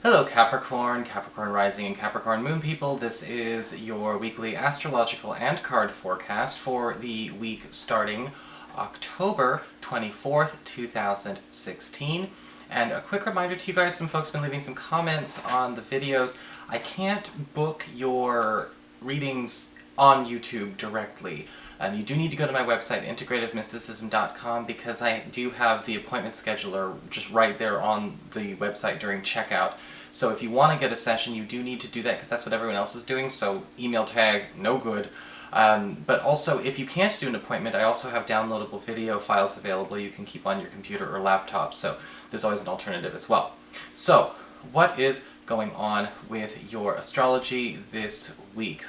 Hello Capricorn, Capricorn Rising and Capricorn Moon people. This is your weekly astrological and card forecast for the week starting October 24th, 2016. And a quick reminder to you guys, some folks have been leaving some comments on the videos. I can't book your readings on YouTube directly. You do need to go to my website, integrativemysticism.com, because I do have the appointment scheduler just right there on the website during checkout. So if you want to get a session, you do need to do that, because that's what everyone else is doing, so email tag, no good. But also, if you can't do an appointment, I also have downloadable video files available you can keep on your computer or laptop, so there's always an alternative as well. So, what is going on with your astrology this week?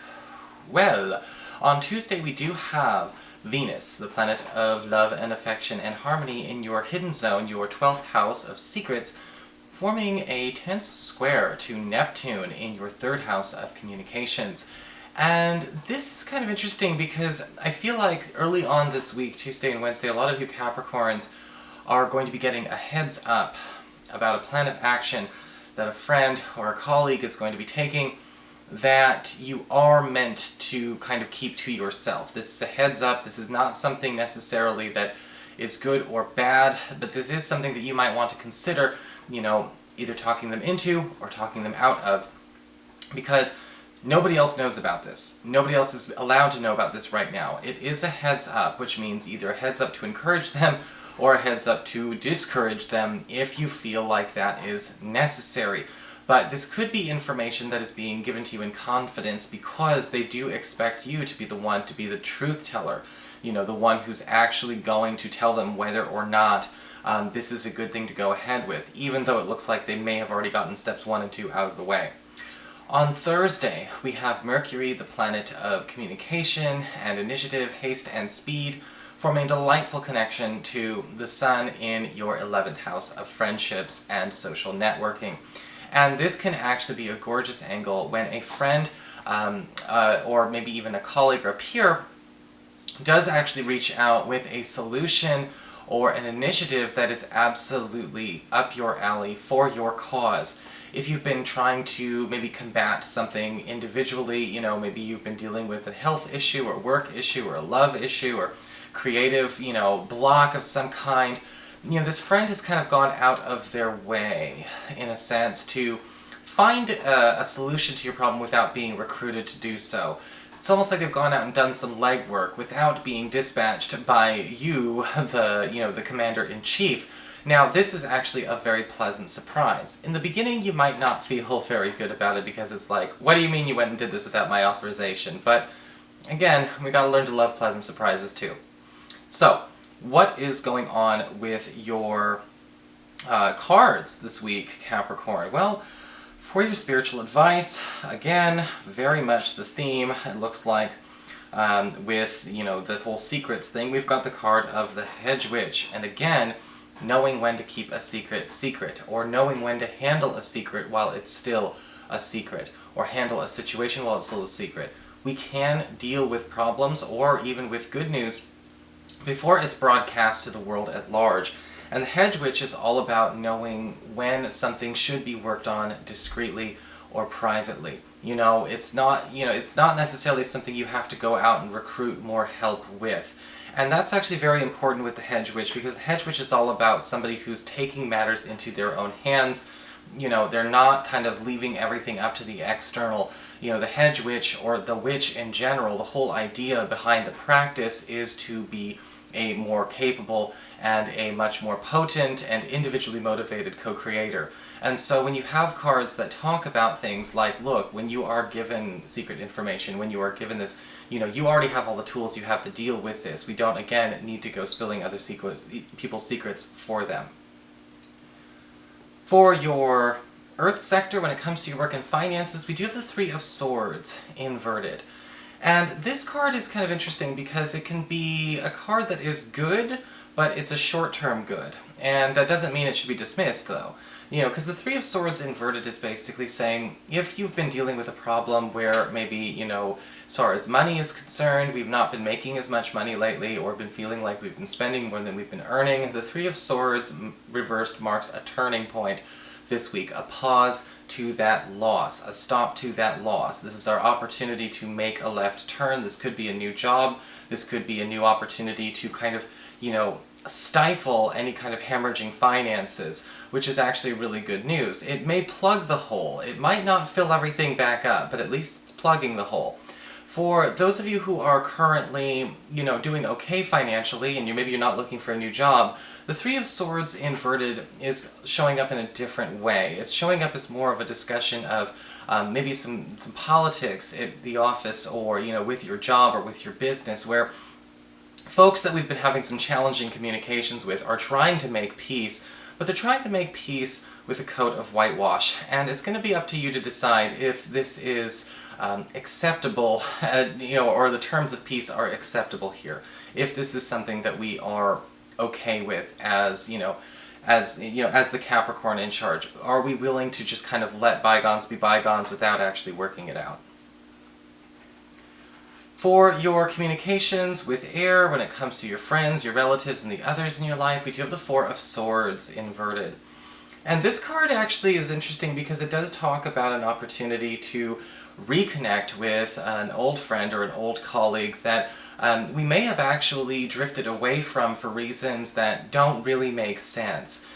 Well, on Tuesday we do have Venus, the planet of love and affection and harmony, in your hidden zone, your 12th house of secrets, forming a tense square to Neptune in your 3rd house of communications. And this is kind of interesting because I feel like early on this week, Tuesday and Wednesday, a lot of you Capricorns are going to be getting a heads up about a plan of action that a friend or a colleague is going to be taking that you are meant to kind of keep to yourself. This is a heads up. This is not something necessarily that is good or bad, but this is something that you might want to consider, you know, either talking them into or talking them out of, because nobody else knows about this. Nobody else is allowed to know about this right now. It is a heads up, which means either a heads up to encourage them or a heads up to discourage them if you feel like that is necessary. But this could be information that is being given to you in confidence because they do expect you to be the one to be the truth teller. You know, the one who's actually going to tell them whether or not this is a good thing to go ahead with, even though it looks like they may have already gotten steps 1 and 2 out of the way. On Thursday, we have Mercury, the planet of communication and initiative, haste and speed, forming a delightful connection to the Sun in your 11th house of friendships and social networking. And this can actually be a gorgeous angle when a friend, or maybe even a colleague or a peer, does actually reach out with a solution or an initiative that is absolutely up your alley for your cause. If you've been trying to maybe combat something individually, you know, maybe you've been dealing with a health issue or work issue or a love issue or creative, you know, block of some kind, you know, this friend has kind of gone out of their way, in a sense, to find a solution to your problem without being recruited to do so. It's almost like they've gone out and done some legwork without being dispatched by you, the commander-in-chief. Now, this is actually a very pleasant surprise. In the beginning, you might not feel very good about it because it's like, what do you mean you went and did this without my authorization? But, again, we gotta learn to love pleasant surprises too. So, what is going on with your cards this week, Capricorn? Well, for your spiritual advice, again, very much the theme, it looks like, with, you know, the whole secrets thing. We've got the card of the Hedge Witch, and again, knowing when to keep a secret secret, or knowing when to handle a secret while it's still a secret, or handle a situation while it's still a secret. We can deal with problems, or even with good news, before it's broadcast to the world at large. And the Hedge Witch is all about knowing when something should be worked on discreetly or privately. You know, it's not necessarily something you have to go out and recruit more help with. And that's actually very important with the Hedge Witch, because the Hedge Witch is all about somebody who's taking matters into their own hands. You know, they're not kind of leaving everything up to the external. You know, the Hedge Witch, or the witch in general, the whole idea behind the practice is to be a more capable and a much more potent and individually motivated co-creator. And so when you have cards that talk about things like, look, when you are given secret information, when you are given this, you know, you already have all the tools you have to deal with this. We don't, again, need to go spilling other people's secrets for them. For your Earth sector, when it comes to your work and finances, we do have the Three of Swords inverted. And this card is kind of interesting because it can be a card that is good, but it's a short-term good. And that doesn't mean it should be dismissed, though. You know, because the Three of Swords inverted is basically saying, if you've been dealing with a problem where maybe, you know, as far as money is concerned, we've not been making as much money lately, or been feeling like we've been spending more than we've been earning, the Three of Swords reversed marks a turning point this week, a pause to that loss, a stop to that loss. This is our opportunity to make a left turn. This could be a new job. This could be a new opportunity to kind of, stifle any kind of hemorrhaging finances, which is actually really good news. It may plug the hole. It might not fill everything back up, but at least it's plugging the hole. For those of you who are currently, doing okay financially, and maybe you're not looking for a new job, the Three of Swords inverted is showing up in a different way. It's showing up as more of a discussion of maybe some politics at the office, or, with your job or with your business, where folks that we've been having some challenging communications with are trying to make peace, but they're trying to make peace with a coat of whitewash. And it's going to be up to you to decide if this is acceptable, or the terms of peace are acceptable here. If this is something that we are okay with as the Capricorn in charge. Are we willing to just kind of let bygones be bygones without actually working it out? For your communications with air, when it comes to your friends, your relatives, and the others in your life, we do have the Four of Swords inverted. And this card actually is interesting because it does talk about an opportunity to reconnect with an old friend or an old colleague that we may have actually drifted away from for reasons that don't really make sense.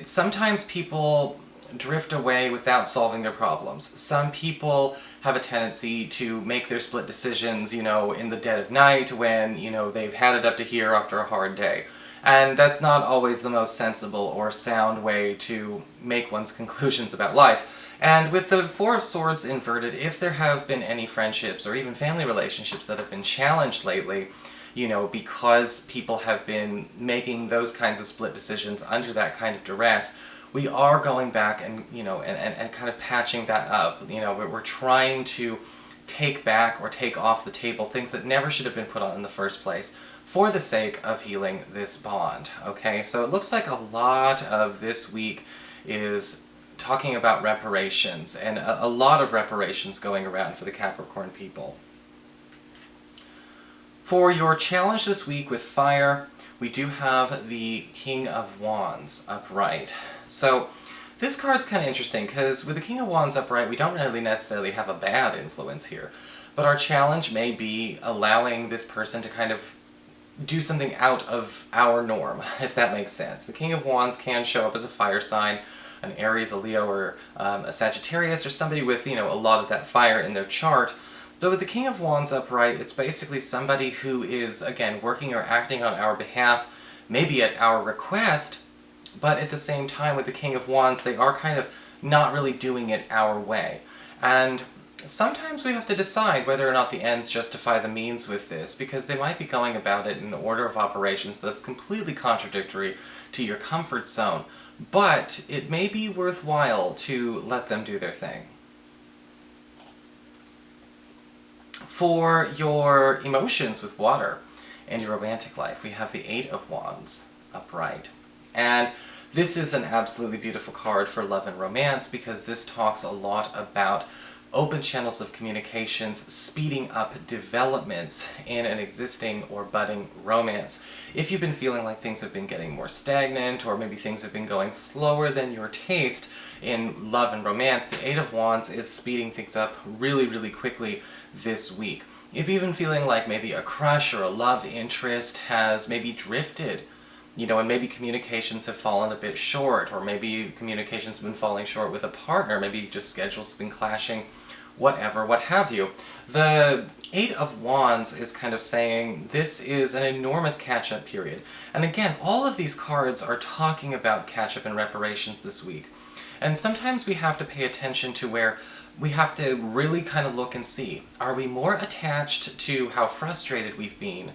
Sometimes people drift away without solving their problems. Some people have a tendency to make their split decisions, in the dead of night when, they've had it up to here after a hard day. And that's not always the most sensible or sound way to make one's conclusions about life. And with the Four of Swords inverted, if there have been any friendships or even family relationships that have been challenged lately, because people have been making those kinds of split decisions under that kind of duress, we are going back and, and kind of patching that up. We're trying to take back or take off the table things that never should have been put on in the first place for the sake of healing this bond. Okay, so it looks like a lot of this week is talking about reparations, and a lot of reparations going around for the Capricorn people. For your challenge this week with fire, we do have the King of Wands upright. So this card's kind of interesting because with the King of Wands upright, we don't really necessarily have a bad influence here. But our challenge may be allowing this person to kind of do something out of our norm, if that makes sense. The King of Wands can show up as a fire sign, an Aries, a Leo, or a Sagittarius, or somebody with, a lot of that fire in their chart. But with the King of Wands upright, it's basically somebody who is, again, working or acting on our behalf, maybe at our request, but at the same time with the King of Wands, they are kind of not really doing it our way. And sometimes we have to decide whether or not the ends justify the means with this, because they might be going about it in an order of operations that's completely contradictory to your comfort zone. But it may be worthwhile to let them do their thing. For your emotions with water and your romantic life, we have the Eight of Wands upright. And this is an absolutely beautiful card for love and romance because this talks a lot about open channels of communications, speeding up developments in an existing or budding romance. If you've been feeling like things have been getting more stagnant, or maybe things have been going slower than your taste in love and romance, the Eight of Wands is speeding things up really, really quickly this week. If you've been feeling like maybe a crush or a love interest has maybe drifted, and maybe communications have fallen a bit short, or maybe communications have been falling short with a partner, maybe just schedules have been clashing, whatever, what have you. The Eight of Wands is kind of saying this is an enormous catch-up period. And again, all of these cards are talking about catch-up and reparations this week. And sometimes we have to pay attention to where we have to really kind of look and see, are we more attached to how frustrated we've been,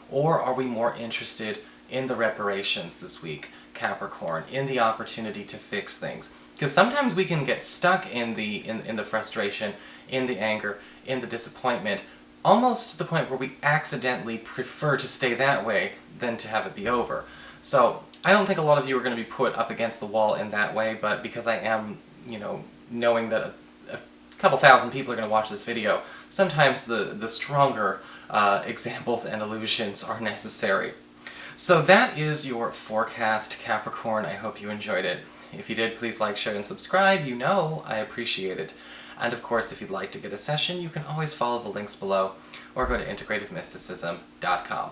or are we more interested in the reparations this week, Capricorn, in the opportunity to fix things? Because sometimes we can get stuck in the frustration, in the anger, in the disappointment, almost to the point where we accidentally prefer to stay that way than to have it be over. So I don't think a lot of you are going to be put up against the wall in that way, but because I am, knowing that a couple thousand people are going to watch this video, sometimes the stronger examples and illusions are necessary. So that is your forecast, Capricorn. I hope you enjoyed it. If you did, please like, share, and subscribe. You know I appreciate it. And of course, if you'd like to get a session, you can always follow the links below or go to integrativemysticism.com.